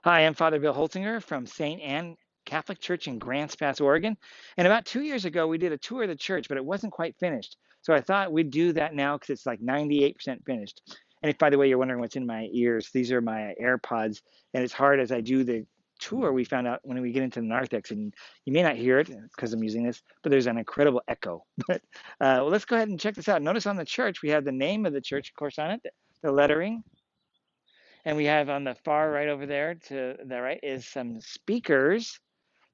Hi, I'm Father Bill Holtzinger from St. Anne Catholic Church in Grants Pass, Oregon. And about 2 years ago, we did a tour of the church, but it wasn't quite finished. So I thought we'd do that now because it's like 98% finished. And if, by the way, you're wondering what's in my ears, these are my AirPods. And it's hard as I do the tour, we found out when we get into the narthex, and you may not hear it because I'm using this, but there's an incredible echo. But well, let's go ahead and check this out. Notice on the church, we have the name of the church, of course, on it, the lettering. And we have on the far right over there to the right is some speakers.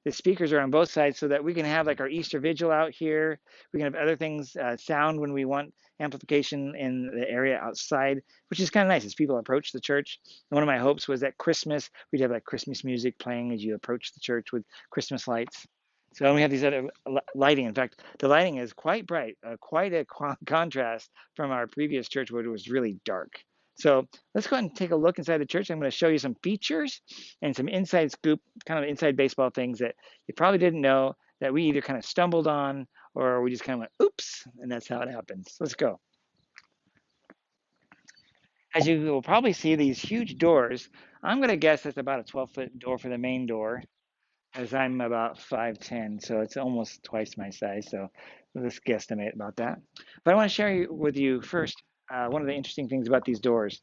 The speakers are on both sides so that we can have like our Easter vigil out here. We can have other things, sound when we want amplification in the area outside, which is kind of nice as people approach the church. And one of my hopes was that Christmas, we'd have like Christmas music playing as you approach the church with Christmas lights. So we have these other lighting. In fact, the lighting is quite bright, quite a contrast from our previous church where it was really dark. So let's go ahead and take a look inside the church. I'm going to show you some features and some inside scoop, kind of inside baseball things that you probably didn't know that we either kind of stumbled on or we just kind of went, oops, and that's how it happens. Let's go. As you will probably see these huge doors, I'm going to guess that's about a 12-foot door for the main door, as I'm about 5'10", so it's almost twice my size. So let's guesstimate about that. But I want to share with you first one of the interesting things about these doors.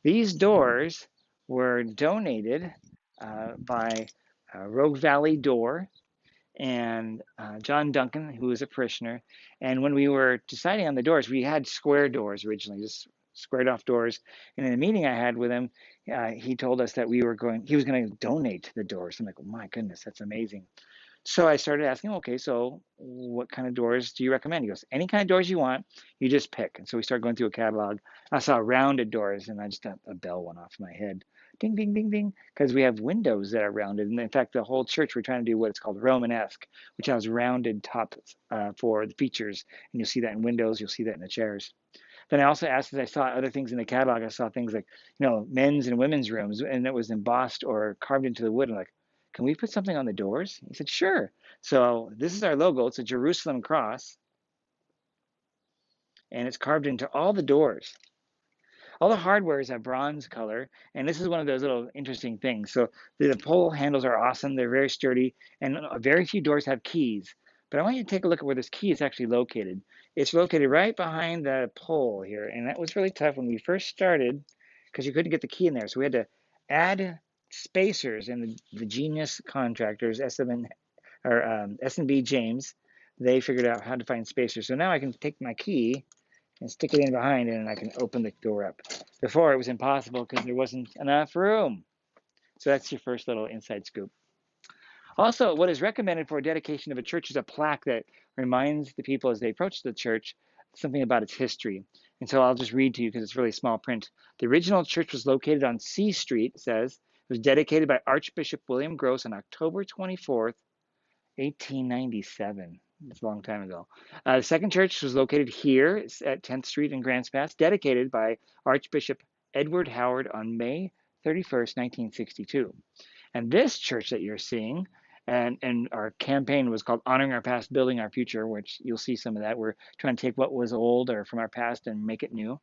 These doors were donated by Rogue Valley Door and John Duncan, who was a parishioner. And when we were deciding on the doors, we had square doors originally, just squared off doors. And in a meeting I had with him, he told us that he was going to donate the doors. I'm like, oh my goodness, that's amazing. So I started asking him, okay, so what kind of doors do you recommend? He goes, any kind of doors you want, you just pick. And so we started going through a catalog. I saw rounded doors, and I just a bell went off in my head. Ding, ding, ding, ding, because we have windows that are rounded. And in fact, the whole church, we're trying to do what's called Romanesque, which has rounded tops for the features. And you'll see that in windows, you'll see that in the chairs. Then I also asked, as I saw other things in the catalog, I saw things like, men's and women's rooms, and it was embossed or carved into the wood. I'm like, can we put something on the doors? He said, sure. So this is our logo. It's a Jerusalem cross, and it's carved into all the doors. All the hardware is a bronze color, and this is one of those little interesting things. So the pole handles are awesome. They're very sturdy, and very few doors have keys. But I want you to take a look at where this key is actually located. It's located right behind the pole here, and that was really tough when we first started because you couldn't get the key in there. So we had to add spacers, and the genius contractors, S&B James, they figured out how to find spacers. So now I can take my key and stick it in behind, and I can open the door up. Before, it was impossible because there wasn't enough room. So that's your first little inside scoop. Also, what is recommended for a dedication of a church is a plaque that reminds the people as they approach the church something about its history. And so I'll just read to you because it's really small print. The original church was located on C Street, it says. It was dedicated by Archbishop William Gross on October 24th, 1897. It's a long time ago. The second church was located here at 10th Street in Grants Pass, dedicated by Archbishop Edward Howard on May 31st, 1962. And this church that you're seeing, and our campaign was called Honoring Our Past, Building Our Future, which you'll see some of that. We're trying to take what was old or from our past and make it new.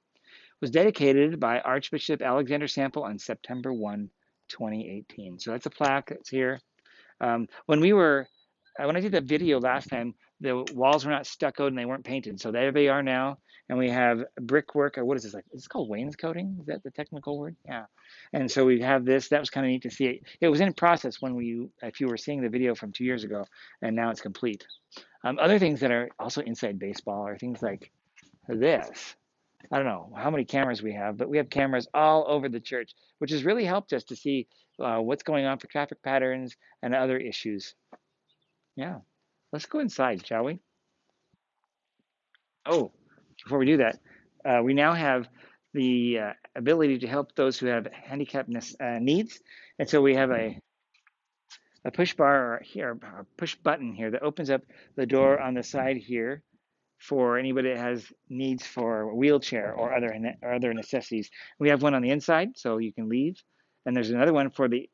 Was dedicated by Archbishop Alexander Sample on September 1, 2018. So that's a plaque that's here. When I did the video last time, the walls were not stuccoed and they weren't painted. So there they are now. And we have brickwork, or what is this like? Is this called wainscoting? Is that the technical word? Yeah. And so we have this. That was kind of neat to see it. It was in process if you were seeing the video from 2 years ago, and now it's complete. Other things that are also inside baseball are things like this. I don't know how many cameras we have, but we have cameras all over the church, which has really helped us to see what's going on for traffic patterns and other issues. Yeah. Let's go inside, shall we? Oh, before we do that, we now have the ability to help those who have handicap needs. And so we have a push bar here, a push button here that opens up the door on the side here for anybody that has needs for a wheelchair or other necessities. We have one on the inside, so you can leave. And there's another one for the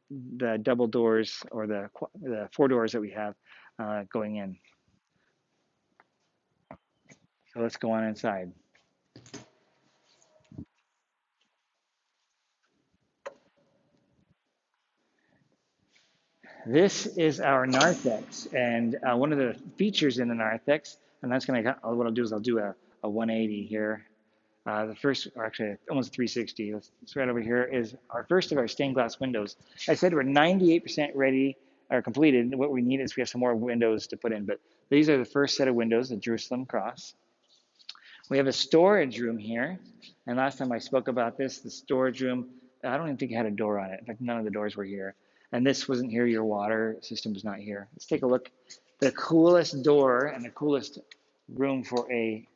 double doors or the 4 doors that we have going in. So let's go on inside. This is our narthex, and one of the features in the narthex, and that's going to, what I'll do is I'll do a 180 here. The first, or actually almost 360, it's right over here, is our first of our stained glass windows. I said we're 98% ready or completed. What we need is we have some more windows to put in, but these are the first set of windows, the Jerusalem cross. We have a storage room here, and last time I spoke about this, the storage room, I don't even think it had a door on it. In fact, none of the doors were here. And this wasn't here, your water system was not here. Let's take a look. The coolest door and the coolest room for a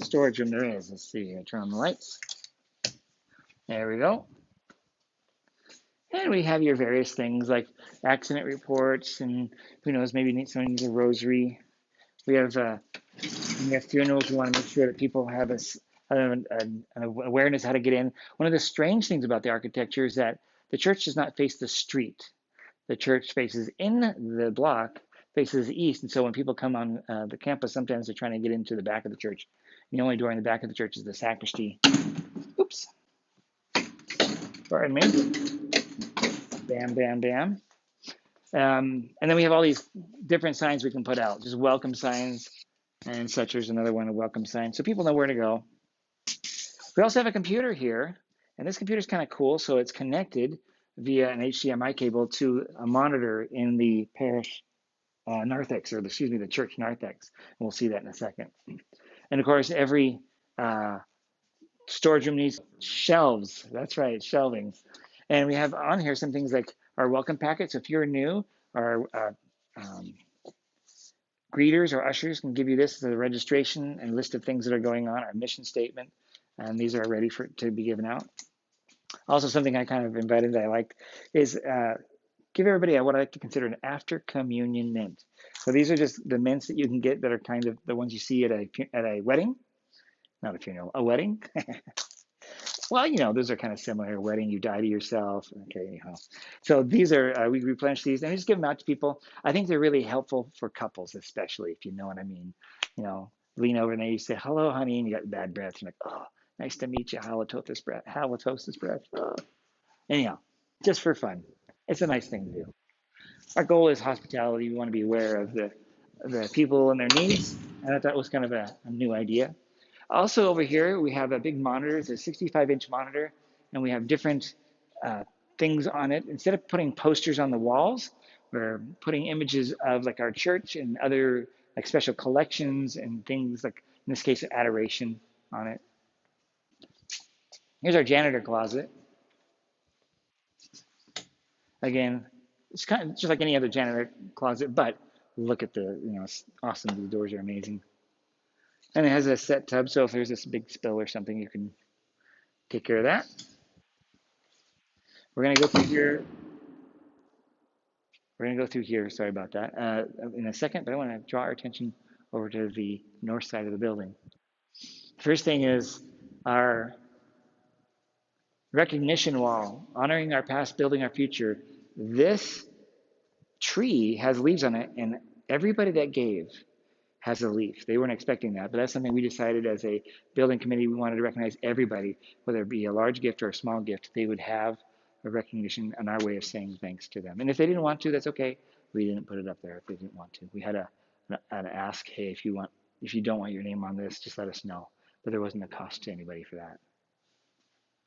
storage room there is. Let's see, I turn on the lights. There we go. And we have your various things like accident reports, and who knows, maybe someone needs a rosary. We have funerals. We want to make sure that people have an awareness how to get in. One of the strange things about the architecture is that the church does not face the street. The church faces in the block, faces east, and so when people come on the campus, sometimes they're trying to get into the back of the church. The only door in the back of the church is the sacristy. Oops. Pardon me. Bam, bam, bam. And then we have all these different signs we can put out, just welcome signs and such. There's another one, a welcome sign, so people know where to go. We also have a computer here, and this computer is kind of cool. So it's connected via an HDMI cable to a monitor in the parish narthex, or the church narthex. And we'll see that in a second. And of course, every storage room needs shelves. That's right, shelving. And we have on here some things like our welcome packet. So if you're new, our greeters or ushers can give you this as a registration and list of things that are going on, our mission statement, and these are ready to be given out. Also, something I kind of invited that I liked is give everybody what I like to consider an after communion mint. So these are just the mints that you can get that are kind of the ones you see at a wedding, not a funeral, a wedding. Well, those are kind of similar. A wedding, you die to yourself. Okay, anyhow. So these are, we replenish these and we just give them out to people. I think they're really helpful for couples, especially, if you know what I mean. Lean over and you say, hello, honey, and you got bad breath. You're like, oh, nice to meet you, halitosis breath. Oh. Anyhow, just for fun. It's a nice thing to do. Our goal is hospitality. We want to be aware of the people and their needs. And I thought it was kind of a new idea. Also over here, we have a big monitor. It's a 65-inch monitor, and we have different things on it. Instead of putting posters on the walls, we're putting images of like our church and other like special collections and things like, in this case, adoration on it. Here's our janitor closet. Again, it's kind of just like any other janitor closet, but look at it's awesome. These doors are amazing. And it has a set tub, so if there's this big spill or something, you can take care of that. We're going to go through here. Sorry about that, in a second, but I want to draw our attention over to the north side of the building. First thing is our recognition wall, honoring our past, building our future. This tree has leaves on it, and everybody that gave has a leaf. They weren't expecting that, but that's something we decided as a building committee. We wanted to recognize everybody, whether it be a large gift or a small gift. They would have a recognition and our way of saying thanks to them. And if they didn't want to, that's okay. We didn't put it up there if they didn't want to. We had an ask, hey, if you don't want your name on this, just let us know. But there wasn't a cost to anybody for that.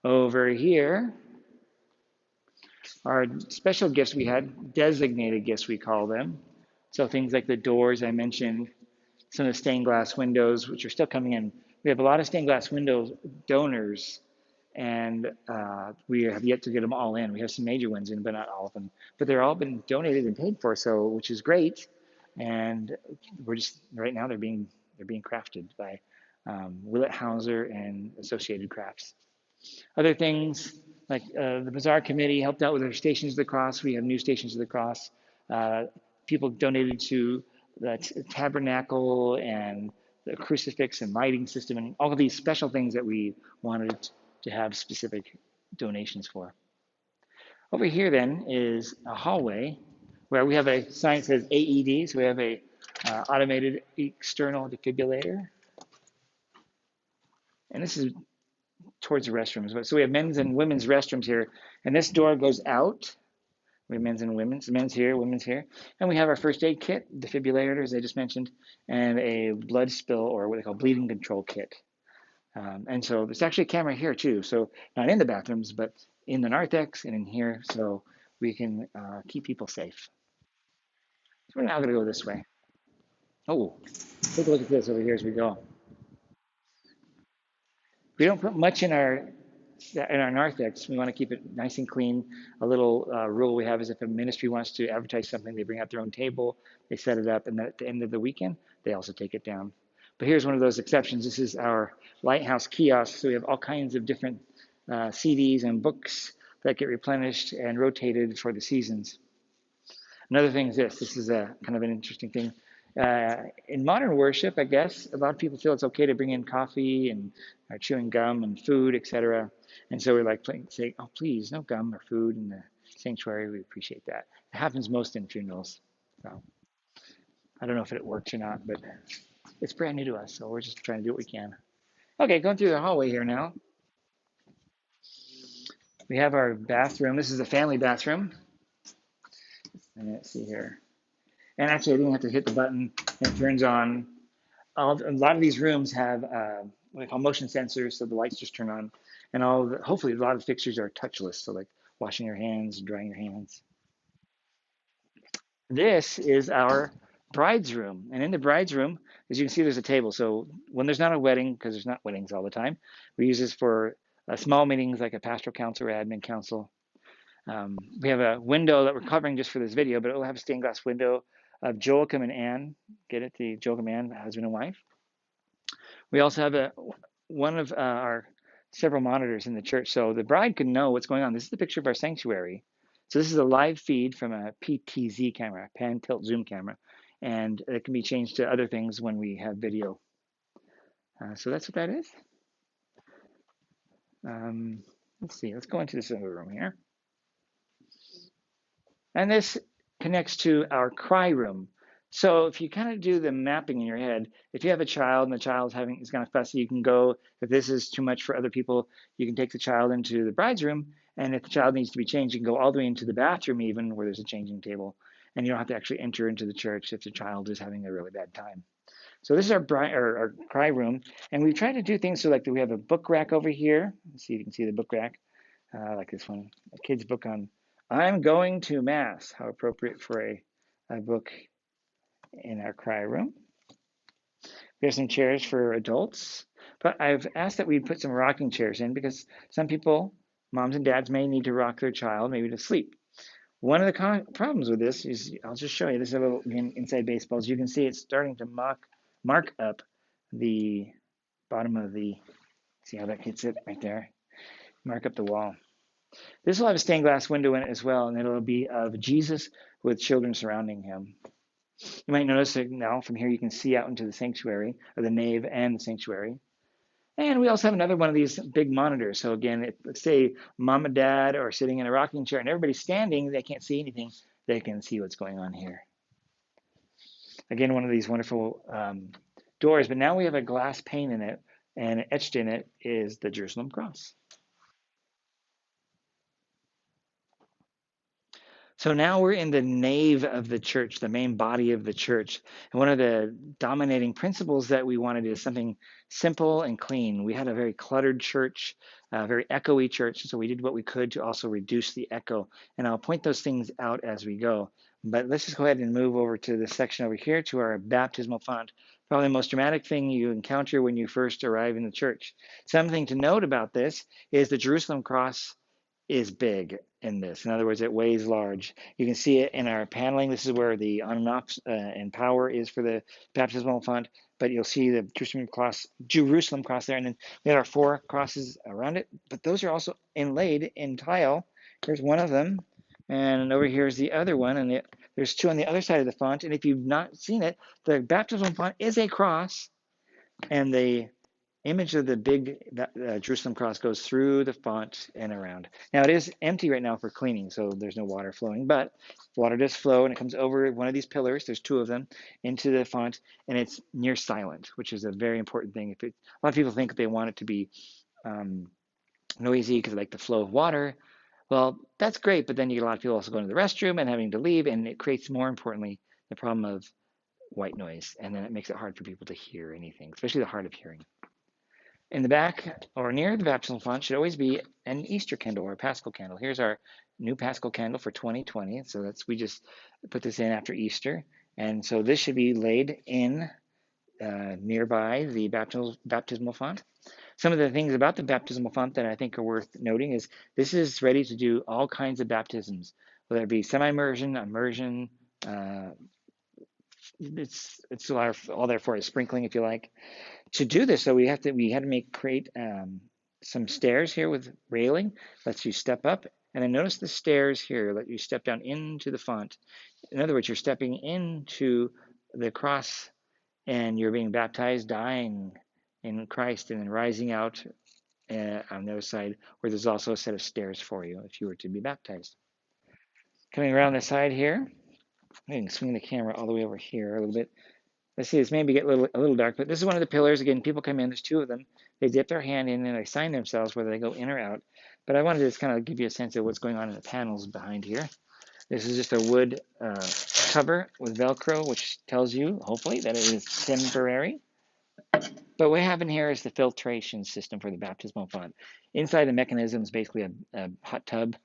Over here, our special gifts we had, designated gifts we call them. So things like the doors I mentioned, some of the stained glass windows, which are still coming in. We have a lot of stained glass window donors, and we have yet to get them all in. We have some major ones in, but not all of them. But they're all been donated and paid for, so which is great. And we're just right now they're being crafted by Willett Hauser and Associated Crafts. Other things like the Bazaar Committee helped out with our Stations of the Cross. We have new Stations of the Cross. People donated to the Tabernacle and the crucifix and lighting system and all of these special things that we wanted to have specific donations for. Over here then is a hallway where we have a sign that says AED. So we have a automated external defibrillator. And this is towards the restrooms. So we have men's and women's restrooms here. And this door goes out We have men's and women's. Men's here, women's here. And we have our first aid kit, defibrillator, as I just mentioned, and a blood spill or what they call bleeding control kit. And so there's actually a camera here too. So not in the bathrooms, but in the narthex and in here, so we can keep people safe. So we're now going to go this way. Oh, take a look at this over here as we go. We don't put much in our narthex. We want to keep it nice and clean. A little rule we have is if a ministry wants to advertise something, they bring out their own table, they set it up, and then at the end of the weekend, they also take it down. But here's one of those exceptions. This is our lighthouse kiosk. So we have all kinds of different CDs and books that get replenished and rotated for the seasons. Another thing is this. This is a kind of an interesting thing. In modern worship, I guess, a lot of people feel it's okay to bring in coffee and chewing gum and food, etc. And so we're like saying, oh, please, no gum or food in the sanctuary. We appreciate that. It happens most in funerals. So I don't know if it works or not, but it's brand new to us, so we're just trying to do what we can. Okay, going through the hallway here now. We have our bathroom. This is a family bathroom. And let's see here. And actually, I didn't have to hit the button, and it turns on. A lot of these rooms have what I call motion sensors, so the lights just turn on. And hopefully, a lot of the fixtures are touchless, so like washing your hands, drying your hands. This is our bride's room. And in the bride's room, as you can see, there's a table. So when there's not a wedding, because there's not weddings all the time, we use this for small meetings like a pastoral council or admin council. We have a window that we're covering just for this video, but it will have a stained glass window of Joachim and Anne. Get it? The Joachim and Anne, husband and wife. We also have one of our several monitors in the church, so the bride can know what's going on. This is the picture of our sanctuary. So this is a live feed from a PTZ camera, pan tilt zoom camera, and it can be changed to other things when we have video. So that's what that is. Let's see. Let's go into this other room here. And this connects to our cry room. So if you kind of do the mapping in your head, if you have a child and the child is kind of fussy, you can go, if this is too much for other people, you can take the child into the bride's room. And if the child needs to be changed, you can go all the way into the bathroom even where there's a changing table. And you don't have to actually enter into the church if the child is having a really bad time. So this is our cry room. And we try to do things so like we have a book rack over here. Let's see if you can see the book rack, like this one, a kid's book on I'm going to Mass. How appropriate for a book in our cry room. We have some chairs for adults, but I've asked that we put some rocking chairs in because some people, moms and dads, may need to rock their child, maybe to sleep. One of the problems with this is, I'll just show you, this is a little inside baseball. As you can see, it's starting to mark up the bottom of see how that hits it right there? Mark up the wall. This will have a stained glass window in it as well, and it'll be of Jesus with children surrounding him. You might notice that now from here you can see out into the sanctuary, or the nave and the sanctuary. And we also have another one of these big monitors. So again, let's say mom and dad are sitting in a rocking chair and everybody's standing, they can't see anything, they can see what's going on here. Again, one of these wonderful doors, but now we have a glass pane in it, and etched in it is the Jerusalem cross. So now we're in the nave of the church, the main body of the church. And one of the dominating principles that we wanted is something simple and clean. We had a very cluttered church, a very echoey church, so we did what we could to also reduce the echo. And I'll point those things out as we go. But let's just go ahead and move over to this section over here to our baptismal font. Probably the most dramatic thing you encounter when you first arrive in the church. Something to note about this is the Jerusalem cross is big in this. In other words, it weighs large. You can see it in our paneling. This is where the on and off and power is for the baptismal font, but you'll see the Jerusalem cross there, and then we have our 4 crosses around it, but those are also inlaid in tile. Here's one of them, and over here is the other one, and there's 2 on the other side of the font, and if you've not seen it, the baptismal font is a cross, and the image of the big Jerusalem cross goes through the font and around. Now it is empty right now for cleaning, so there's no water flowing, but water does flow and it comes over one of these pillars, there's 2 of them, into the font, and it's near silent, which is a very important thing. A lot of people think they want it to be noisy because they like the flow of water. Well, that's great, but then you get a lot of people also going to the restroom and having to leave, and it creates, more importantly, the problem of white noise, and then it makes it hard for people to hear anything, especially the hard of hearing. In the back or near the baptismal font should always be an Easter candle or a Paschal candle. Here's our new Paschal candle for 2020. So we just put this in after Easter, and so this should be laid in nearby the baptismal font. Some of the things about the baptismal font that I think are worth noting is this is ready to do all kinds of baptisms, whether it be semi-immersion, immersion. Uh, it's all there for is sprinkling, if you like. To do this, though, we had to create some stairs here with railing. Lets you step up, and then notice the stairs here let you step down into the font. In other words, you're stepping into the cross, and you're being baptized, dying in Christ, and then rising out on the other side, where there's also a set of stairs for you if you were to be baptized. Coming around the side here, I can swing the camera all the way over here a little bit. Let's see, this maybe get a little dark, but this is one of the pillars. Again, people come in, there's two of them. They dip their hand in and they sign themselves whether they go in or out. But I wanted to just kind of give you a sense of what's going on in the panels behind here. This is just a wood cover with Velcro, which tells you, hopefully, that it is temporary. But what we have in here is the filtration system for the baptismal font. Inside the mechanism is basically a hot tub,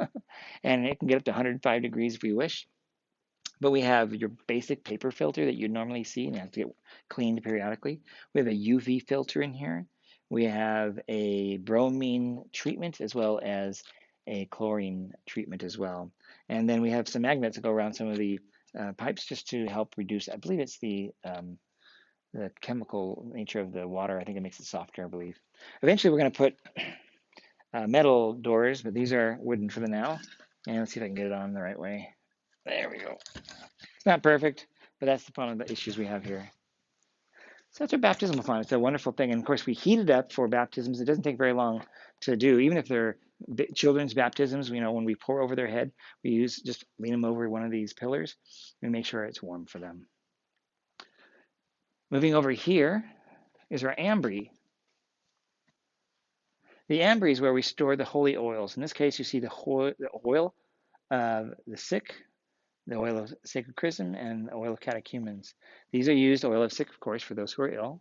and it can get up to 105 degrees if we wish. But we have your basic paper filter that you'd normally see and have to get cleaned periodically. We have a UV filter in here. We have a bromine treatment as well as a chlorine treatment as well. And then we have some magnets that go around some of the pipes just to help reduce, I believe it's the chemical nature of the water. I think it makes it softer, I believe. Eventually we're going to put metal doors, but these are wooden for the now. And let's see if I can get it on the right way. There we go. It's not perfect, but that's one of the issues we have here. So that's our baptismal font. It's a wonderful thing. And of course, we heat it up for baptisms. It doesn't take very long to do. Even if they're children's baptisms, when we pour over their head, we just lean them over one of these pillars and make sure it's warm for them. Moving over here is our Ambry. The Ambry is where we store the holy oils. In this case, you see the oil of the sick, the oil of sacred chrism, and the oil of catechumens. These are used, oil of sick, of course, for those who are ill.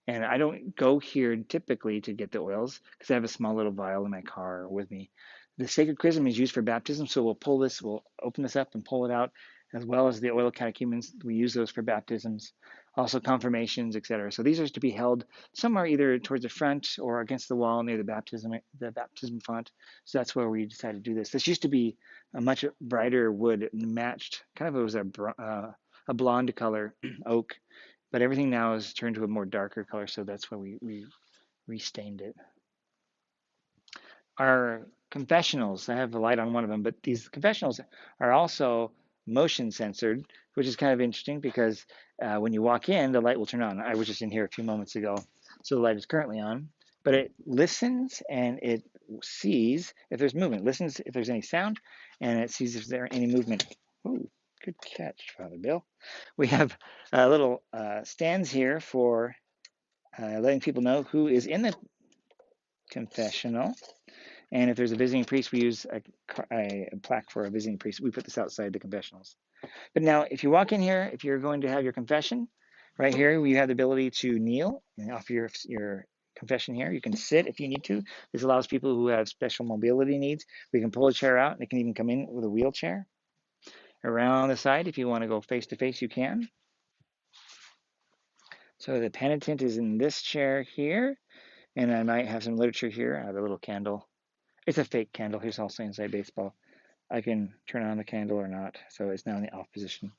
And I don't go here typically to get the oils because I have a small little vial in my car with me. The sacred chrism is used for baptism, so we'll open this up and pull it out, as well as the oil of catechumens. We use those for baptisms, also confirmations, etc. So these are to be held somewhere either towards the front or against the wall near the baptism font. So that's where we decided to do this. This used to be a much brighter wood, matched, kind of it was a blonde color oak, but everything now is turned to a more darker color, so that's why we restained it. Our confessionals, I have a light on one of them, but these confessionals are also motion censored, which is kind of interesting because when you walk in, the light will turn on. I was just in here a few moments ago, so the light is currently on, but it listens and it sees if there's movement, listens if there's any sound, and it sees if there's any movement. Ooh, good catch, Father Bill. We have little stands here for letting people know who is in the confessional. And if there's a visiting priest, we use a plaque for a visiting priest. We put this outside the confessionals. But now, if you walk in here, if you're going to have your confession, right here, you have the ability to kneel and offer your confession here. You can sit if you need to. This allows people who have special mobility needs. We can pull a chair out, and they can even come in with a wheelchair. Around the side, if you want to go face to face, you can. So the penitent is in this chair here, and I might have some literature here. I have a little candle. It's a fake candle. Here's also inside baseball. I can turn on the candle or not, so it's now in the off position.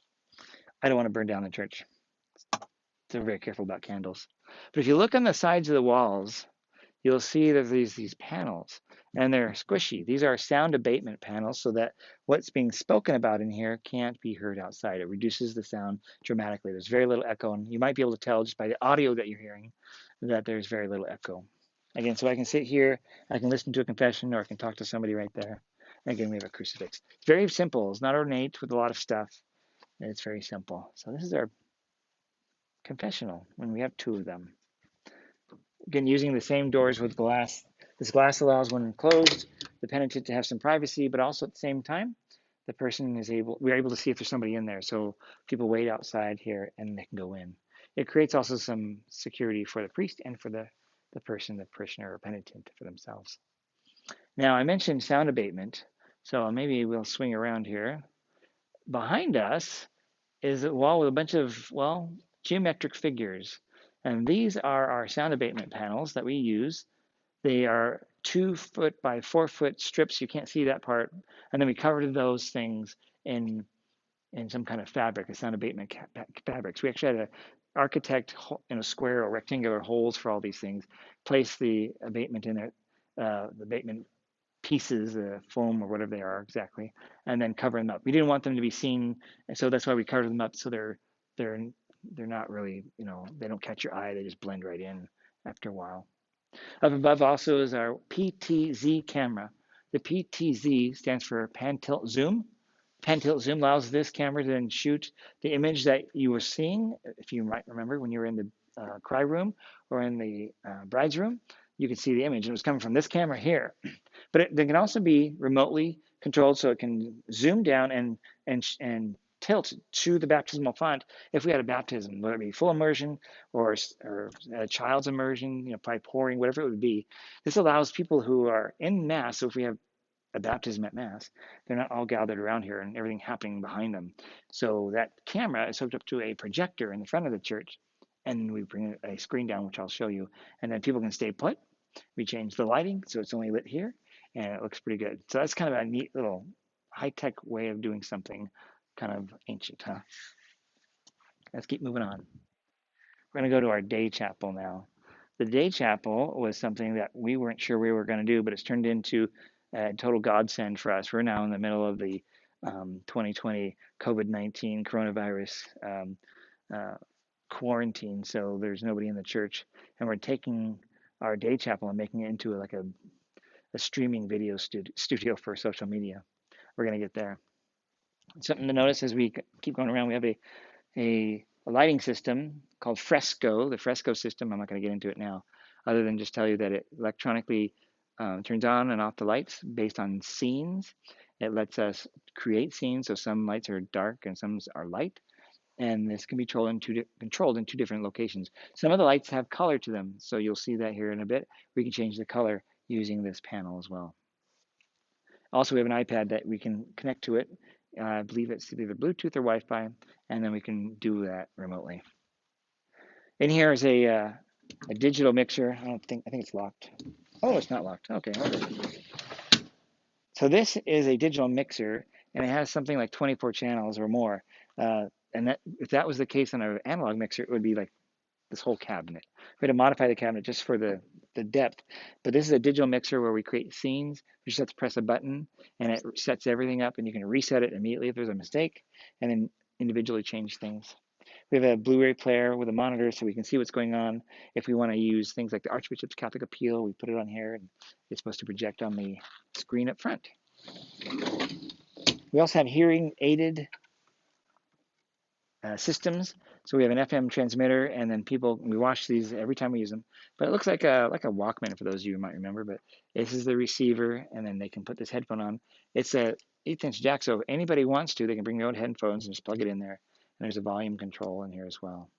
I don't want to burn down the church. So we're very careful about candles. But if you look on the sides of the walls, you'll see that there's these panels, and they're squishy. These are sound abatement panels so that what's being spoken about in here can't be heard outside. It reduces the sound dramatically. There's very little echo, and you might be able to tell just by the audio that you're hearing that there's very little echo. Again, so I can sit here, I can listen to a confession, or I can talk to somebody right there. And again, we have a crucifix. It's very simple. It's not ornate with a lot of stuff. It's very simple. So this is our confessional, and we have two of them. Again, using the same doors with glass. This glass allows, when closed, the penitent to have some privacy, but also at the same time, we're able to see if there's somebody in there. So people wait outside here and they can go in. It creates also some security for the priest and for the person, the parishioner or penitent for themselves. Now, I mentioned sound abatement, so maybe we'll swing around here. Behind us is a wall with a bunch of, well, geometric figures. And these are our sound abatement panels that we use. They are 2-foot by 4-foot strips. You can't see that part. And then we covered those things in some kind of fabric, a sound abatement fabric. So we actually had an architect in a square or rectangular holes for all these things, place the abatement in it, the abatement pieces, foam or whatever they are exactly, and then cover them up. We didn't want them to be seen, and so that's why we covered them up so they're not really, they don't catch your eye. They just blend right in after a while. Up above also is our PTZ camera. The PTZ stands for pan tilt zoom. Pan tilt zoom allows this camera to then shoot the image that you were seeing. If you might remember when you were in the cry room or in the bride's room, you could see the image. It was coming from this camera here. But they can also be remotely controlled, so it can zoom down and tilt to the baptismal font if we had a baptism, whether it be full immersion or a child's immersion, probably pouring, whatever it would be. This allows people who are in Mass, so if we have a baptism at Mass, they're not all gathered around here and everything happening behind them. So that camera is hooked up to a projector in the front of the church, and we bring a screen down, which I'll show you, and then people can stay put. We change the lighting, so it's only lit here, and it looks pretty good. So that's kind of a neat little high-tech way of doing something kind of ancient, huh? Let's keep moving on. We're going to go to our day chapel now. The day chapel was something that we weren't sure we were going to do, but it's turned into a total godsend for us. We're now in the middle of the 2020 COVID-19 coronavirus quarantine, so there's nobody in the church, and we're taking our day chapel and making it into like a streaming video studio for social media. We're going to get there. Something to notice as we keep going around, we have a lighting system called Fresco. The Fresco system, I'm not going to get into it now, other than just tell you that it electronically turns on and off the lights based on scenes. It lets us create scenes, so some lights are dark and some are light. And this can be controlled in two different locations. Some of the lights have color to them, so you'll see that here in a bit. We can change the color using this panel as well. Also, we have an iPad that we can connect to it. I believe it's either Bluetooth or Wi-Fi, and then we can do that remotely. In here is a digital mixer. I think it's locked. Oh, it's not locked. Okay. So this is a digital mixer, and it has something like 24 channels or more. And that, if that was the case on an analog mixer, it would be like this whole cabinet. We had to modify the cabinet just for the depth. But this is a digital mixer where we create scenes. We just have to press a button, and it sets everything up, and you can reset it immediately if there's a mistake, and then individually change things. We have a Blu-ray player with a monitor so we can see what's going on. If we want to use things like the Archbishop's Catholic Appeal, we put it on here, and it's supposed to project on the screen up front. We also have hearing-aided systems. So we have an FM transmitter, and then we watch these every time we use them. But it looks like a Walkman for those of you who might remember. But this is the receiver, and then they can put this headphone on. It's a 1/8" jack, so if anybody wants to, they can bring their own headphones and just plug it in there. And there's a volume control in here as well.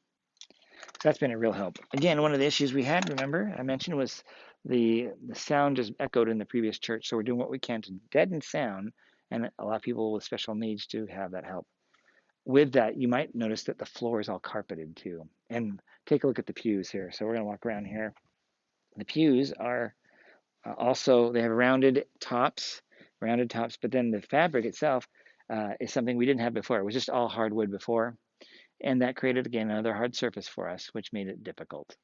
So that's been a real help. Again, one of the issues we had, remember, I mentioned, was the sound just echoed in the previous church. So we're doing what we can to deaden sound and allow people with special needs to have that help. With that, you might notice that the floor is all carpeted too. And take a look at the pews here. So we're going to walk around here. The pews are also, they have rounded tops, but then the fabric itself is something we didn't have before. It was just all hardwood before. And that created, again, another hard surface for us, which made it difficult.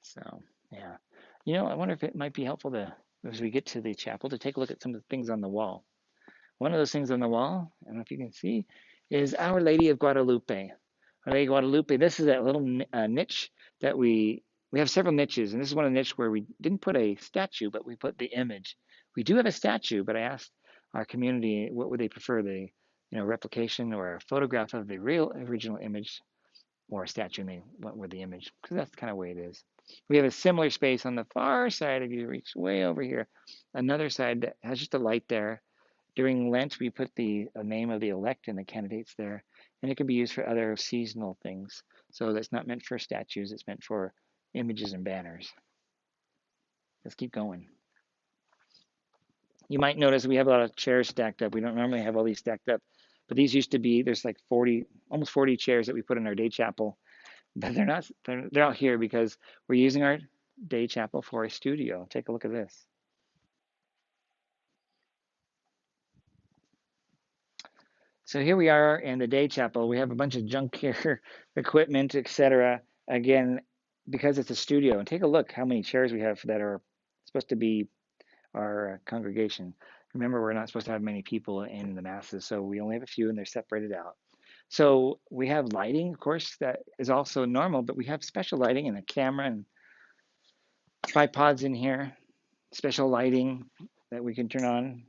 So, yeah. I wonder if it might be helpful as we get to the chapel, to take a look at some of the things on the wall. One of those things on the wall, I don't know if you can see, is Our Lady of Guadalupe. Our Lady of Guadalupe, this is that little niche that we have several niches, and this is one of the niches where we didn't put a statue, but we put the image. We do have a statue, but I asked our community what would they prefer, the replication or a photograph of the real original image or a statue, and they went with the image, because that's kind of the way it is. We have a similar space on the far side, if you reach way over here. another side that has just a light there. During Lent, we put the name of the elect and the candidates there, and it can be used for other seasonal things. So that's not meant for statues, it's meant for images and banners. Let's keep going. You might notice we have a lot of chairs stacked up. We don't normally have all these stacked up, but these used to be, there's like 40, almost 40 chairs that we put in our day chapel, but they're out here because we're using our day chapel for a studio. Take a look at this. So here we are in the day chapel. We have a bunch of junk here, equipment, etc. Again, because it's a studio. And take a look how many chairs we have that are supposed to be our congregation. Remember, we're not supposed to have many people in the masses, so we only have a few and they're separated out. So we have lighting, of course, that is also normal, but we have special lighting and a camera and tripods in here, special lighting that we can turn on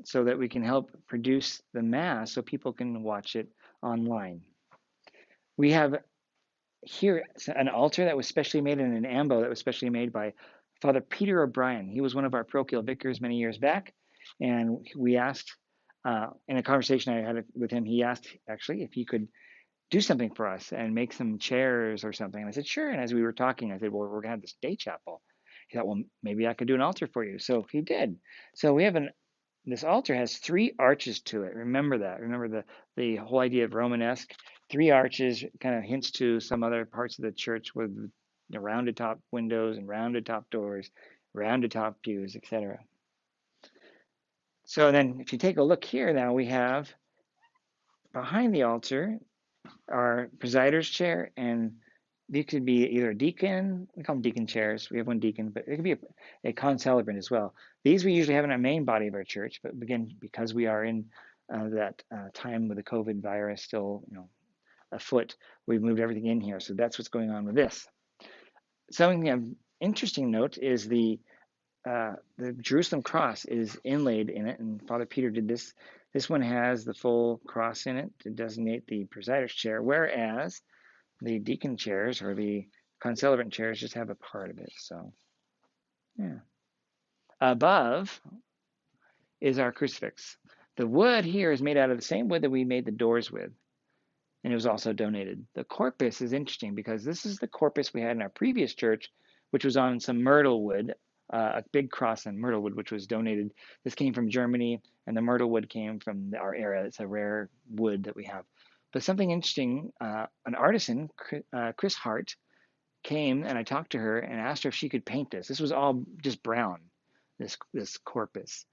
so that we can help produce the mass so people can watch it online. We have here an altar that was specially made in an ambo that was specially made by Father Peter O'Brien. He was one of our parochial vicars many years back, and we asked in a conversation I had with him, he asked actually if he could do something for us and make some chairs or something. And I said, sure. And as we were talking, I said, well, we're going to have this day chapel. He thought, well, maybe I could do an altar for you. So he did. So we have this altar has three arches to it. Remember that. Remember the whole idea of Romanesque. Three arches kind of hints to some other parts of the church with the rounded top windows and rounded top doors, rounded top pews, etc. So then if you take a look here now, we have behind the altar our presider's chair, and these could be either a deacon, we call them deacon chairs, we have one deacon, but it could be a concelebrant as well. These we usually have in our main body of our church, but again, because we are in that time with the COVID virus still, afoot, we've moved everything in here. So that's what's going on with this. Something of interesting note is the Jerusalem cross is inlaid in it, and Father Peter did this. This one has the full cross in it to designate the presider's chair, whereas the deacon chairs or the concelebrant chairs just have a part of it. So, yeah. Above is our crucifix. The wood here is made out of the same wood that we made the doors with, and it was also donated. The corpus is interesting because this is the corpus we had in our previous church, which was on some myrtle wood, a big cross on myrtle wood, which was donated. This came from Germany, and the myrtle wood came from our area. It's a rare wood that we have. But something interesting, an artisan, Chris Hart, came and I talked to her and asked her if she could paint this. This was all just brown, this corpus.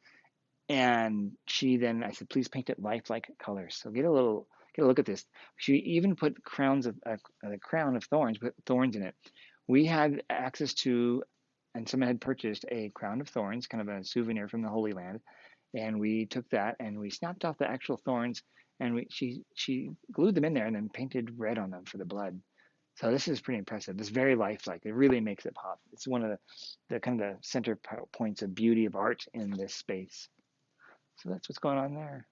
And she then, I said, please paint it lifelike colors. So get a look at this. She even put crowns of a crown of thorns, put thorns in it. We had access to, and someone had purchased a crown of thorns, kind of a souvenir from the Holy Land, and we took that and we snapped off the actual thorns, and she glued them in there and then painted red on them for the blood. So this is pretty impressive. It's very lifelike. It really makes it pop. It's one of the kind of the center points of beauty of art in this space. So that's what's going on there.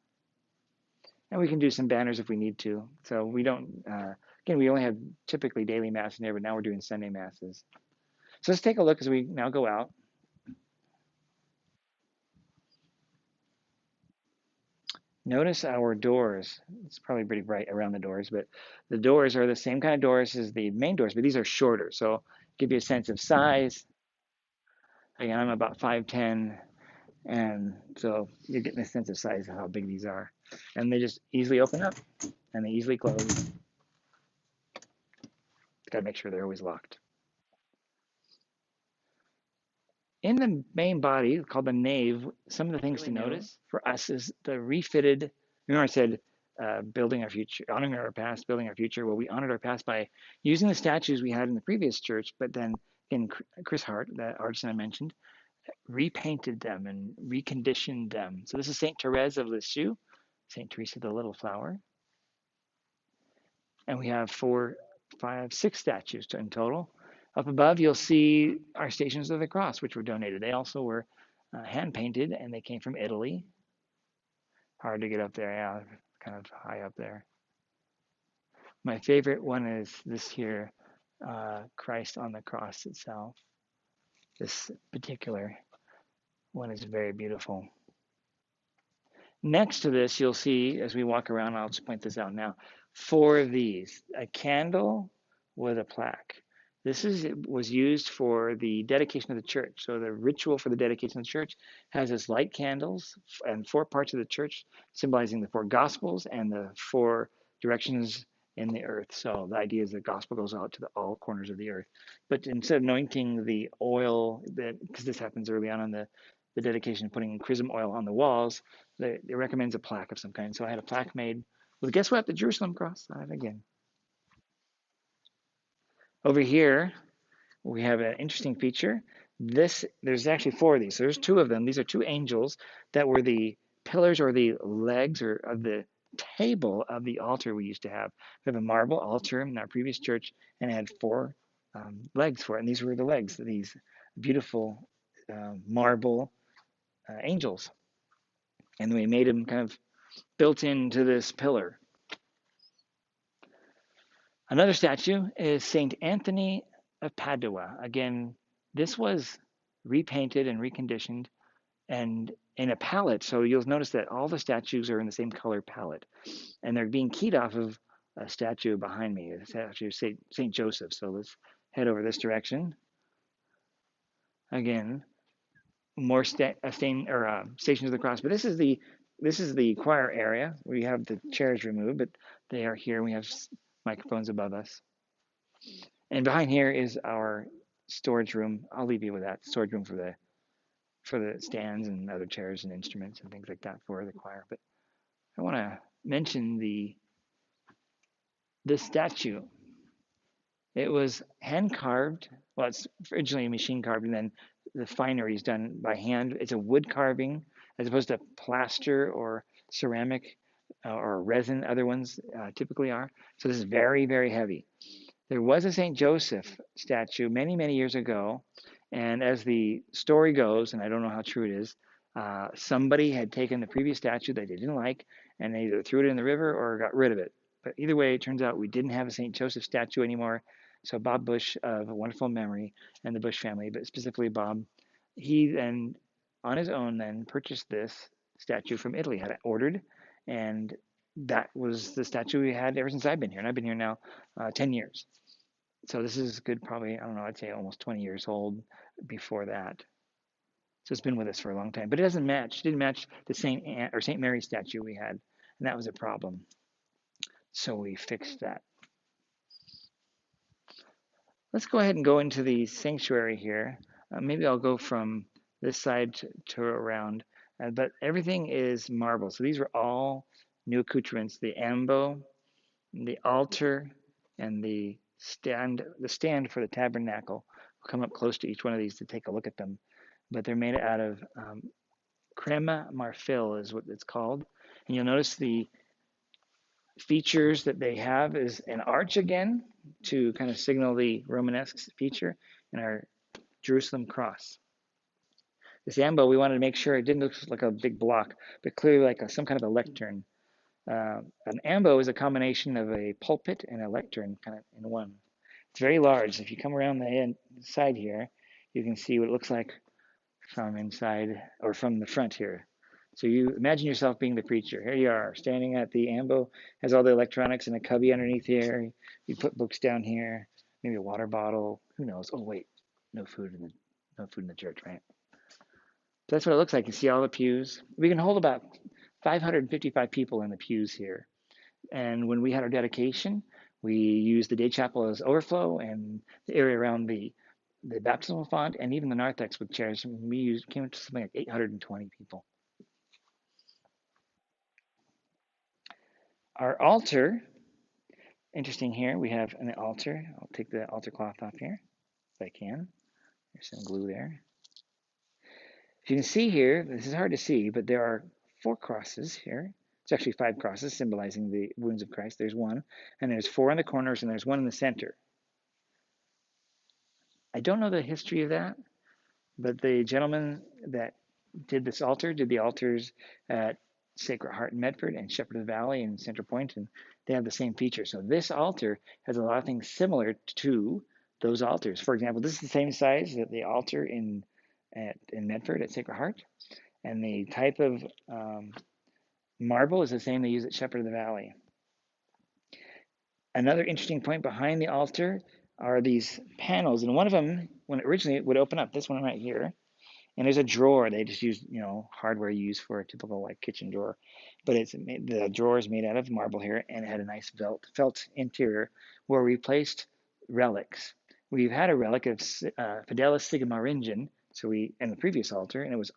And we can do some banners if we need to. So we don't, again, we only have typically daily mass in there, but now we're doing Sunday masses. So let's take a look as we now go out. Notice our doors. It's probably pretty bright around the doors, but the doors are the same kind of doors as the main doors, but these are shorter. So give you a sense of size. Again, I'm about 5'10", and so you're getting a sense of size of how big these are. And they just easily open up, and they easily close. Got to make sure they're always locked. In the main body, called the nave, some of the things to notice for us is the refitted. Remember, I said building our future, honoring our past, building our future. Well, we honored our past by using the statues we had in the previous church, but then in Chris Hart, that artisan I mentioned, repainted them and reconditioned them. So this is Saint Therese of Lisieux, Saint Teresa the Little Flower, and we have 4, 5, 6 statues in total. Up above, you'll see our Stations of the Cross, which were donated. They also were hand painted, and they came from Italy. Hard to get up there, yeah, kind of high up there. My favorite one is this here, Christ on the cross itself. This particular one is very beautiful. Next to this, you'll see as we walk around, I'll just point this out now, 4 of these, a candle with a plaque. Was used for the dedication of the church. So the ritual for the dedication of the church has this light candles and 4 parts of the church symbolizing the 4 gospels and the 4 directions in the earth. So the idea is the gospel goes out to all corners of the earth. But instead of anointing the oil, because this happens early on in the dedication, putting chrism oil on the walls, it recommends a plaque of some kind. So I had a plaque made with, guess what? The Jerusalem cross on it again. Over here, we have an interesting feature. There's actually 4 of these. So there's 2 of them. These are 2 angels that were the pillars or the legs or of the table of the altar we used to have. We have a marble altar in our previous church, and it had 4 legs for it. And these were the legs, these beautiful marble angels. And we made them kind of built into this pillar. Another statue is Saint Anthony of Padua. Again, this was repainted and reconditioned and in a palette. So you'll notice that all the statues are in the same color palette. And they're being keyed off of a statue behind me, a statue of Saint Joseph. So let's head over this direction. Again, more Stations of the Cross. But this is the choir area. We have the chairs removed, but they are here. We have microphones above us. And behind here is our storage room. I'll leave you with that storage room for the stands and other chairs and instruments and things like that for the choir. But I want to mention this statue. It was hand carved. Well, it's originally machine carved, and then the finery is done by hand. It's a wood carving as opposed to plaster or ceramic or resin. Other ones typically are. So this is very, very heavy. There was a St. Joseph statue many, many years ago, and as the story goes, and I don't know how true it is, somebody had taken the previous statue that they didn't like, and they either threw it in the river or got rid of it. But either way, it turns out we didn't have a St. Joseph statue anymore. So Bob Bush of a wonderful memory and the Bush family, but specifically Bob, he then on his own then purchased this statue from Italy, had it ordered, and that was the statue we had ever since I've been here, and I've been here now 10 years. So this is good, probably, I don't know, I'd say almost 20 years old before that. So it's been with us for a long time, but it didn't match the St. Mary statue we had, and that was a problem. So we fixed that. Let's go ahead and go into the sanctuary here. Maybe I'll go from this side to around, but everything is marble. So these were all new accoutrements: the ambo, the altar, and the stand for the tabernacle. We'll come up close to each one of these to take a look at them. But they're made out of crema marfil is what it's called. And you'll notice the features that they have is an arch again to kind of signal the Romanesque feature in our Jerusalem cross. This ambo, we wanted to make sure it didn't look like a big block, but clearly like some kind of a lectern. An ambo is a combination of a pulpit and a lectern kind of in one. It's very large. If you come around the side here, you can see what it looks like from inside or from the front here. So you imagine yourself being the preacher. Here you are, standing at the ambo, has all the electronics in a cubby underneath here. You put books down here, maybe a water bottle. Who knows? Oh wait, no food in the church, right? So that's what it looks like. You see all the pews. We can hold about 555 people in the pews here. And when we had our dedication, we used the day chapel as overflow, and the area around the baptismal font and even the narthex with chairs. We came to something like 820 people. Our altar, interesting here, we have an altar. I'll take the altar cloth off here if I can. There's some glue there. If you can see here, this is hard to see, but there are 4 crosses here. It's actually 5 crosses symbolizing the wounds of Christ. There's 1, and there's 4 on the corners, and there's 1 in the center. I don't know the history of that, but the gentleman that did this altar did the altars at Sacred Heart in Medford and Shepherd of the Valley in Center Point, and they have the same feature. So this altar has a lot of things similar to those altars. For example, this is the same size that the altar in in Medford at Sacred Heart. And the type of marble is the same they use at Shepherd of the Valley. Another interesting point behind the altar are these panels, and one of them, when originally it would open up, this one right here, and there's a drawer. They just use, hardware you use for a typical like kitchen drawer, but the drawer is made out of marble here, and it had a nice felt interior where we placed relics. We've had a relic of Fidelis Sigmaringen, so in the previous altar, and it was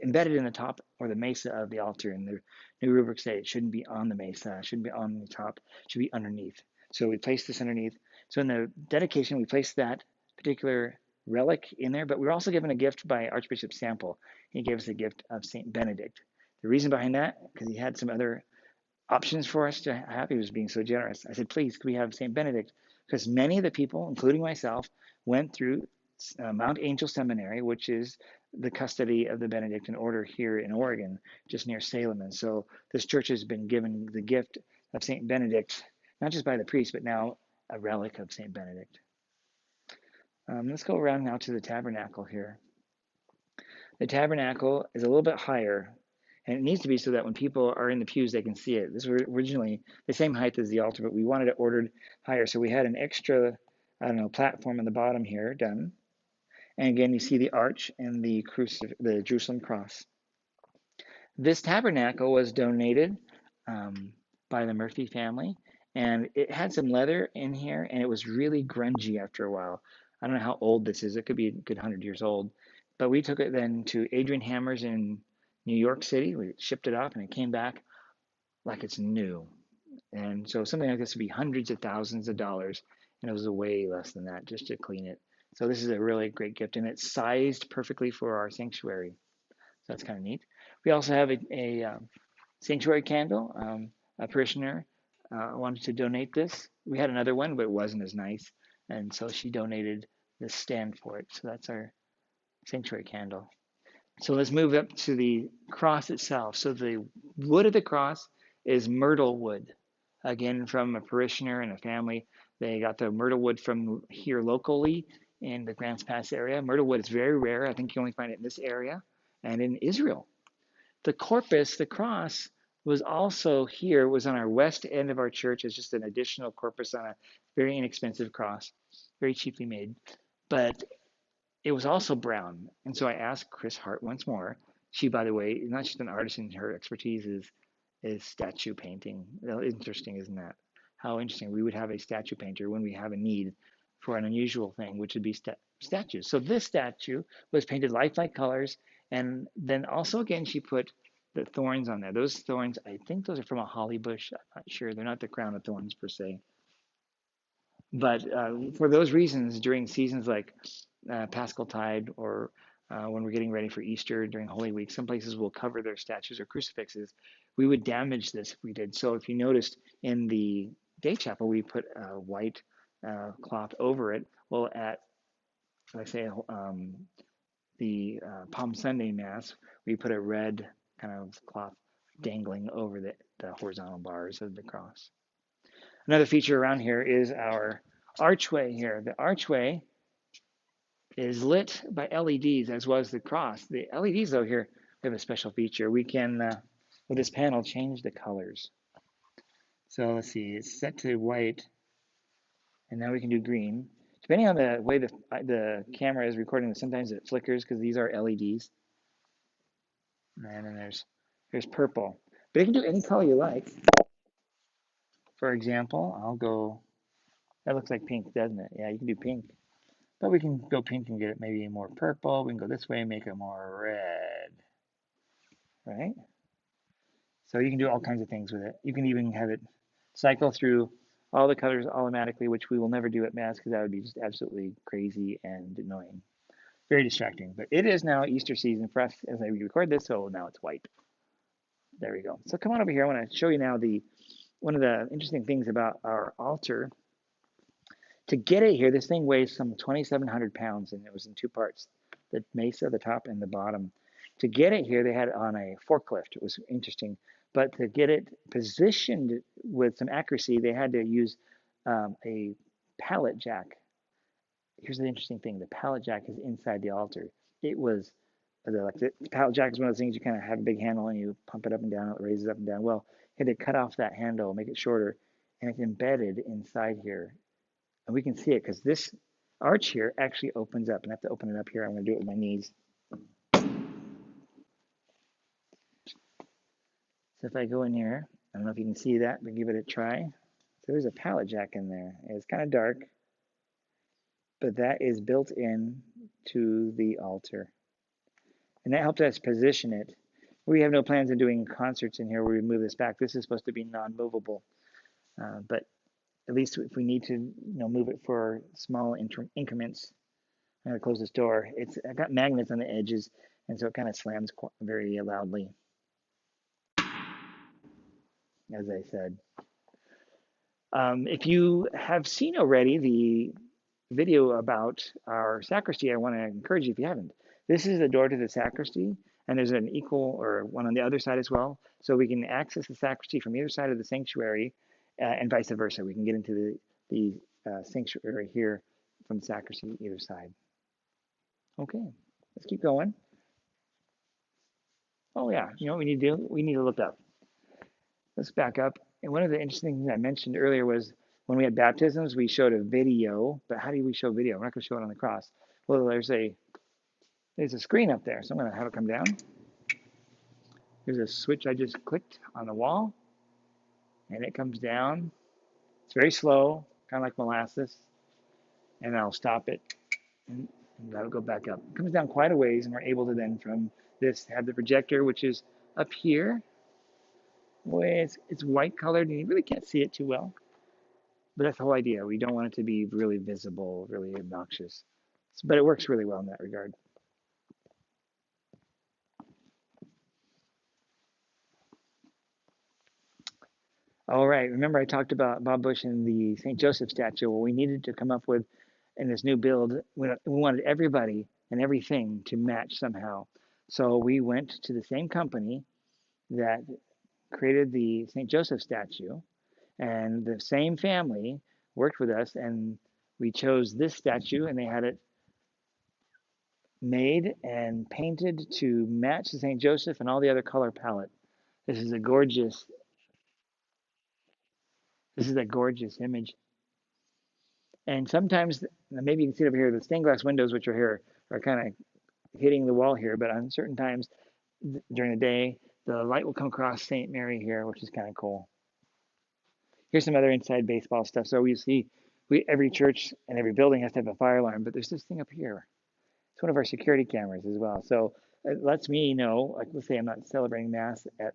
embedded in the top or the mesa of the altar. And the new rubrics say it shouldn't be on the mesa, it shouldn't be on the top, it should be underneath. So we placed this underneath. So in the dedication, we placed that particular relic in there, but we were also given a gift by Archbishop Sample. He gave us a gift of St. Benedict. The reason behind that, because he had some other options for us to have. He was being so generous. I said, please, could we have St. Benedict? Because many of the people, including myself, went through Mount Angel Seminary, which is the custody of the Benedictine order here in Oregon, just near Salem. And so this church has been given the gift of St. Benedict, not just by the priest, but now a relic of St. Benedict. Let's go around now to the tabernacle here. The tabernacle is a little bit higher, and it needs to be so that when people are in the pews, they can see it. This was originally the same height as the altar, but we wanted it ordered higher. So we had an extra, platform on the bottom here done. And again, you see the arch and the Jerusalem cross. This tabernacle was donated by the Murphy family, and it had some leather in here, and it was really grungy after a while. I don't know how old this is. It could be a good 100 years old. But we took it then to Adrian Hammers in New York City. We shipped it off, and it came back like it's new. And so something like this would be hundreds of thousands of dollars, and it was way less than that just to clean it. So this is a really great gift, and it's sized perfectly for our sanctuary. So that's kind of neat. We also have a sanctuary candle. A parishioner wanted to donate this. We had another one, but it wasn't as nice, and so she donated this stand for it. So that's our sanctuary candle. So let's move up to the cross itself. So the wood of the cross is myrtle wood. Again, from a parishioner and a family. They got the myrtle wood from here locally in the Grants Pass area. Myrtle wood is very rare. I think you only find it in this area and in Israel. The corpus, the cross, was also here, was on our west end of our church as just an additional corpus on a very inexpensive cross, very cheaply made. But it was also brown. And so I asked Chris Hart once more. She, by the way, is not just an artist, and her expertise is statue painting. Well, interesting, isn't that? How interesting. We would have a statue painter when we have a need for an unusual thing, which would be statues. So this statue was painted lifelike colors. And then also, again, she put the thorns on there. Those thorns, I think those are from a holly bush. I'm not sure. They're not the crown of thorns per se. But for those reasons, during seasons like Paschaltide or when we're getting ready for Easter during Holy Week, some places will cover their statues or crucifixes. We would damage this if we did. So if you noticed in the day chapel, we put a white cloth over it. Well, at, let's say, the Palm Sunday Mass, we put a red kind of cloth dangling over the horizontal bars of the cross. Another feature around here is our archway here. The archway is lit by LEDs as well as the cross. The LEDs, though, here we have a special feature. We can, with this panel, change the colors. So let's see, it's set to white, and now we can do green. Depending on the way the camera is recording, sometimes it flickers because these are LEDs. And then there's purple. But you can do any color you like. For example, I'll go, that looks like pink, doesn't it? Yeah, you can do pink. But we can go pink and get it maybe more purple. We can go this way and make it more red. Right? So you can do all kinds of things with it. You can even have it cycle through all the colors automatically, which we will never do at Mass because that would be just absolutely crazy and annoying. Very distracting. But it is now Easter season for us as I record this, so now it's white. There we go. So come on over here. I want to show you now one of the interesting things about our altar. To get it here, this thing weighs some 2,700 pounds, and it was in two parts, the mesa, the top, and the bottom. To get it here, they had it on a forklift. It was interesting. But to get it positioned with some accuracy, they had to use a pallet jack. here's the interesting thing: the pallet jack is inside the altar. It was the pallet jack is one of those things you kind of have a big handle and you pump it up and down, it raises up and down. Well, you had to cut off that handle, make it shorter, and it's embedded inside here, and we can see it because this arch here actually opens up, and I have to open it up here. I'm going to do it with my knees. So if I go in here, I don't know if you can see that, but give it a try. So there's a pallet jack in there. It's kind of dark, but that is built in to the altar. And that helped us position it. We have no plans of doing concerts in here where we move this back. This is supposed to be non-movable, but at least if we need to, move it for small increments. I'm going to close this door. I've got magnets on the edges, and so it kind of slams very loudly, as I said. If you have seen already the video about our sacristy, I want to encourage you if you haven't. This is the door to the sacristy, and there's an equal or one on the other side as well. So we can access the sacristy from either side of the sanctuary, and vice versa. We can get into the sanctuary here from the sacristy either side. Okay, let's keep going. Oh yeah, you know what we need to do? We need to look up. Let's back up. And one of the interesting things I mentioned earlier was when we had baptisms, we showed a video. But how do we show video? We're not going to show it on the cross. Well, there's a screen up there, so I'm going to have it come down. There's a switch I just clicked on the wall, and it comes down. It's very slow, kind of like molasses. And I'll stop it, and that'll go back up. It comes down quite a ways, and we're able to then from this have the projector, which is up here. Boy, it's white colored, and you really can't see it too well. But that's the whole idea. We don't want it to be really visible, really obnoxious. But it works really well in that regard. All right, remember I talked about Bob Bush and the St. Joseph statue. Well, we needed to come up with, in this new build, we wanted everybody and everything to match somehow. So we went to the same company that created the St. Joseph statue, and the same family worked with us, and we chose this statue, and they had it made and painted to match the St. Joseph and all the other color palette. This is a gorgeous image. And sometimes, maybe you can see it over here, the stained glass windows, which are here, are kind of hitting the wall here, but on certain times during the day, the light will come across St. Mary here, which is kind of cool. Here's some other inside baseball stuff. So we see every church and every building has to have a fire alarm, but there's this thing up here. It's one of our security cameras as well. So it lets me know, like let's say I'm not celebrating Mass at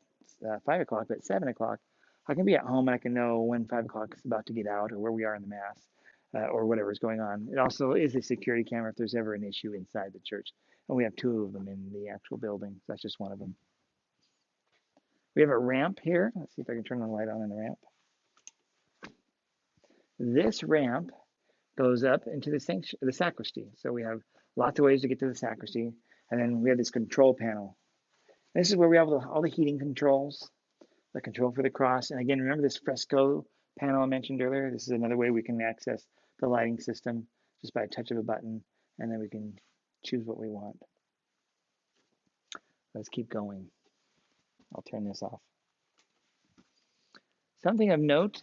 5 o'clock, but at 7 o'clock, I can be at home and I can know when 5 o'clock is about to get out or where we are in the Mass or whatever is going on. It also is a security camera if there's ever an issue inside the church. And we have 2 of them in the actual building. So that's just one of them. We have a ramp here. Let's see if I can turn the light on in the ramp. This ramp goes up into the sacristy. So we have lots of ways to get to the sacristy. And then we have this control panel. This is where we have all the heating controls, the control for the cross. And again, remember this fresco panel I mentioned earlier? This is another way we can access the lighting system just by a touch of a button. And then we can choose what we want. Let's keep going. I'll turn this off. Something of note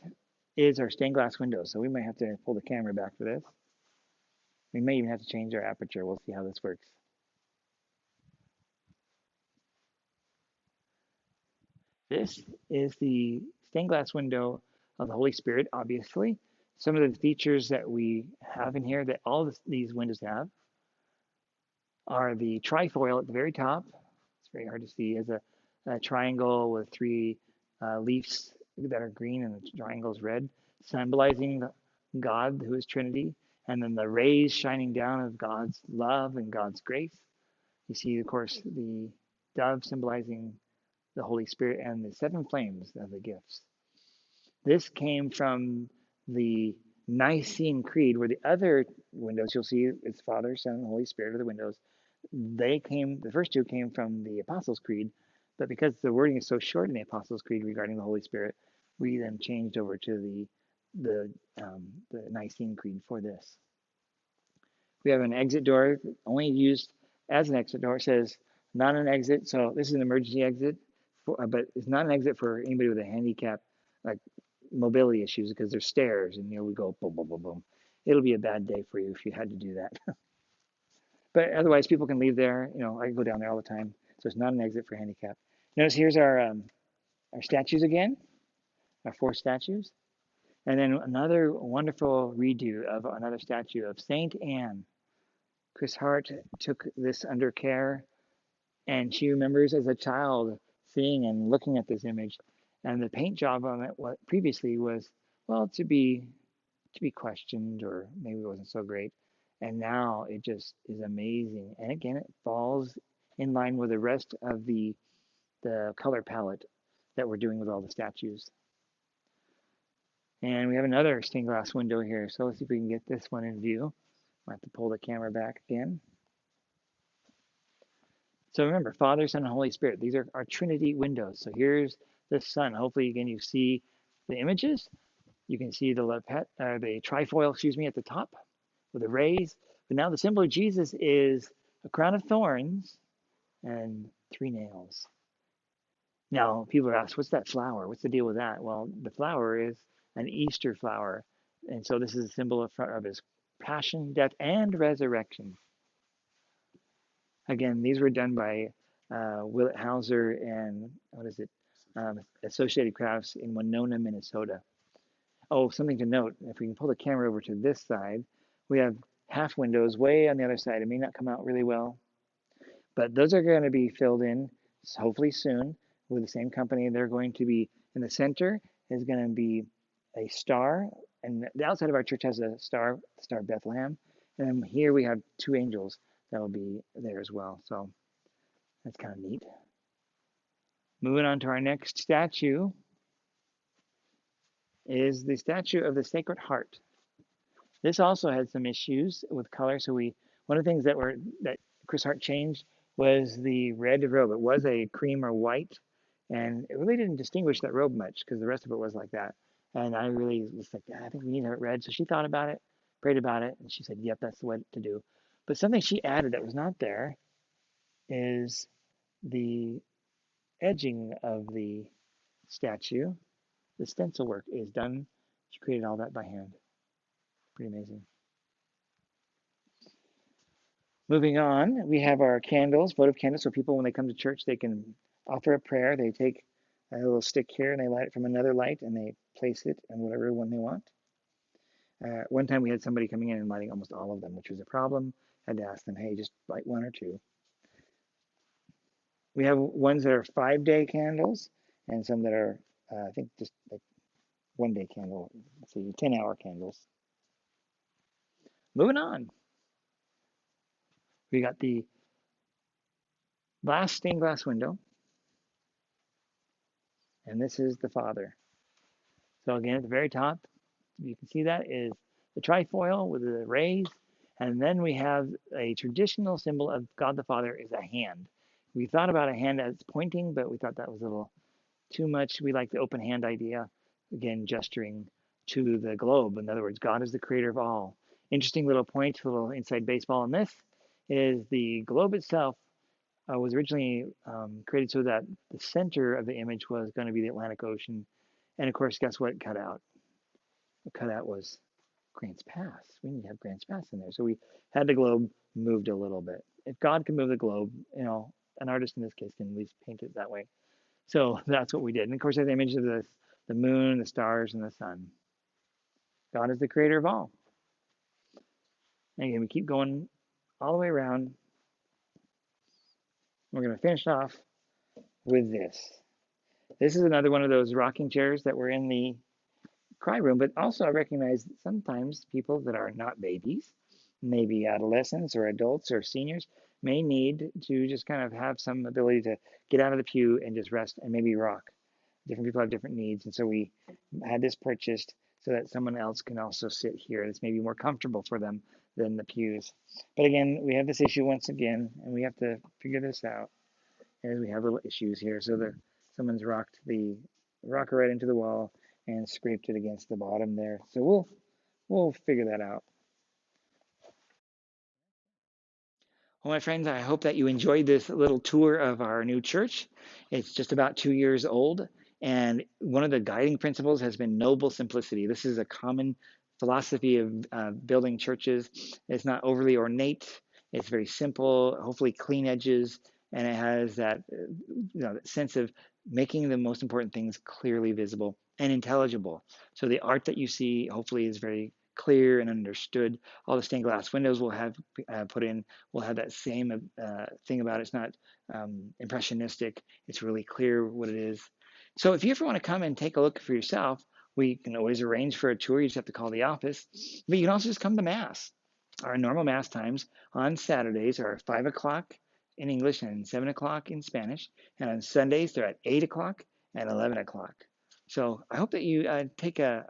is our stained glass windows. So we might have to pull the camera back for this. We may even have to change our aperture. We'll see how this works. This is the stained glass window of the Holy Spirit, obviously. Some of the features that we have in here that all these windows have are the trifoil at the very top. It's very hard to see as a triangle with 3 leaves that are green and the triangle is red, symbolizing God, who is Trinity, and then the rays shining down of God's love and God's grace. You see, of course, the dove symbolizing the Holy Spirit and the 7 flames of the gifts. This came from the Nicene Creed, where the other windows you'll see it's Father, Son, and Holy Spirit are the windows. The first 2 came from the Apostles' Creed, but because the wording is so short in the Apostles' Creed regarding the Holy Spirit, we then changed over to the Nicene Creed for this. We have an exit door only used as an exit door. It says not an exit, so this is an emergency exit, but it's not an exit for anybody with a handicap, like mobility issues, because there's stairs and we go boom, boom, boom, boom. It'll be a bad day for you if you had to do that. But otherwise, people can leave there. I can go down there all the time, so it's not an exit for handicap. Notice here's our statues again, our 4 statues, and then another wonderful redo of another statue of Saint Anne. Chris Hart took this under care, and she remembers as a child seeing and looking at this image, and the paint job on it what previously was, well, to be questioned, or maybe it wasn't so great, and now it just is amazing. And again, it falls in line with the rest of the color palette that we're doing with all the statues. And we have another stained glass window here, so let's see if we can get this one in view. I have to pull the camera back again. So remember, Father, Son, and Holy Spirit. These are our Trinity windows. So here's the sun. Hopefully, again, you see the images. You can see the trifoil, at the top with the rays. But now the symbol of Jesus is a crown of thorns and 3 nails. Now, people are asked, what's that flower? What's the deal with that? Well, the flower is an Easter flower. And so this is a symbol of his passion, death, and resurrection. Again, these were done by Willett Hauser and Associated Crafts in Winona, Minnesota. Oh, something to note, if we can pull the camera over to this side, we have half windows way on the other side. It may not come out really well, but those are going to be filled in hopefully soon with the same company. They're going to be in the center is going to be a star, and the outside of our church has a star, Star Bethlehem, and then here we have 2 angels that will be there as well. So that's kind of neat. Moving on to our next statue is the statue of the Sacred Heart. This also had some issues with color. So one of the things that Chris Hart changed was the red robe. It was a cream or white, and it really didn't distinguish that robe much because the rest of it was like that. And I really was like, I think we need to have it red. So she thought about it, prayed about it, and she said, yep, that's the way to do. But something she added that was not there is the edging of the statue. The stencil work is done. She created all that by hand. Pretty amazing. Moving on, we have our candles, votive candles. So people, when they come to church, they can offer a prayer. They take a little stick here and they light it from another light and they place it in whatever one they want. One time we had somebody coming in and lighting almost all of them, which was a problem. I had to ask them, hey, just light 1 or 2. We have ones that are 5-day candles and some that are, I think, just like 1-day candle. Let's see, 10-hour candles. Moving on. We got the last stained glass window. And this is the Father. So again, at the very top, you can see that is the trifoil with the rays. And then we have a traditional symbol of God the Father is a hand. We thought about a hand as pointing, but we thought that was a little too much. We like the open hand idea, again, gesturing to the globe. In other words, God is the creator of all. Interesting little point, a little inside baseball on this, is the globe itself was originally created so that the center of the image was going to be the Atlantic Ocean. And of course, guess what cut out? What cut out was Grants Pass. We need to have Grants Pass in there. So we had the globe moved a little bit. If God can move the globe, an artist in this case can at least paint it that way. So that's what we did. And of course, there's the image of the moon, the stars, and the sun. God is the creator of all. And again, we keep going all the way around. We're going to finish off with this. This is another one of those rocking chairs that were in the cry room, but also I recognize that sometimes people that are not babies, maybe adolescents or adults or seniors, may need to just kind of have some ability to get out of the pew and just rest and maybe rock. Different people have different needs, and so we had this purchased so that someone else can also sit here. It's maybe more comfortable for them than the pews. But again, we have this issue once again, and we have to figure this out. As we have little issues here. So someone's rocked the rocker right into the wall and scraped it against the bottom there. So we'll figure that out. Well, my friends, I hope that you enjoyed this little tour of our new church. It's just about 2 years old, and one of the guiding principles has been noble simplicity. This is a common philosophy of building churches. It's not overly ornate. It's very simple, hopefully clean edges, and it has that, that sense of making the most important things clearly visible and intelligible. So the art that you see hopefully is very clear and understood. All the stained glass windows will have put in will have that same thing about it. It's not impressionistic. It's really clear what it is. So if you ever want to come and take a look for yourself, we can always arrange for a tour. You just have to call the office. But you can also just come to Mass. Our normal Mass times on Saturdays are 5 o'clock in English and 7 o'clock in Spanish. And on Sundays, they're at 8 o'clock and 11 o'clock. So I hope that you take a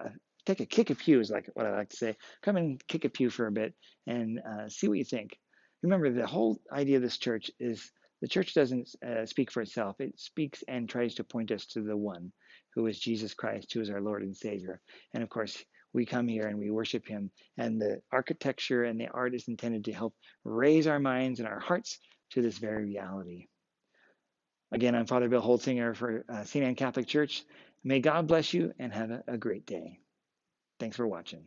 kick a pew is like what I like to say. Come and kick a pew for a bit and see what you think. Remember, the whole idea of this church is the church doesn't speak for itself. It speaks and tries to point us to the one who is Jesus Christ, who is our Lord and Savior. And of course, we come here and we worship him. And the architecture and the art is intended to help raise our minds and our hearts to this very reality. Again, I'm Father Bill Holtzinger for St. Anne Catholic Church. May God bless you and have a great day. Thanks for watching.